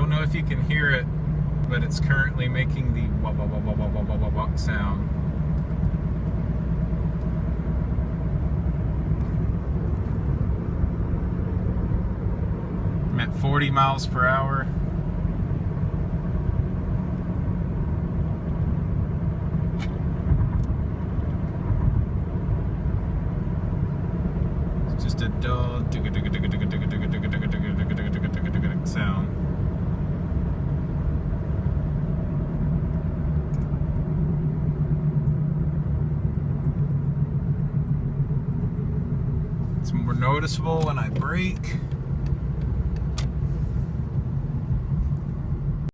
don't know if you can hear it, but it's currently making the wah wah wah wah wah wah wah wah wah sound. I'm at 40 miles per hour. It's just a dull sound. It's more noticeable when I brake.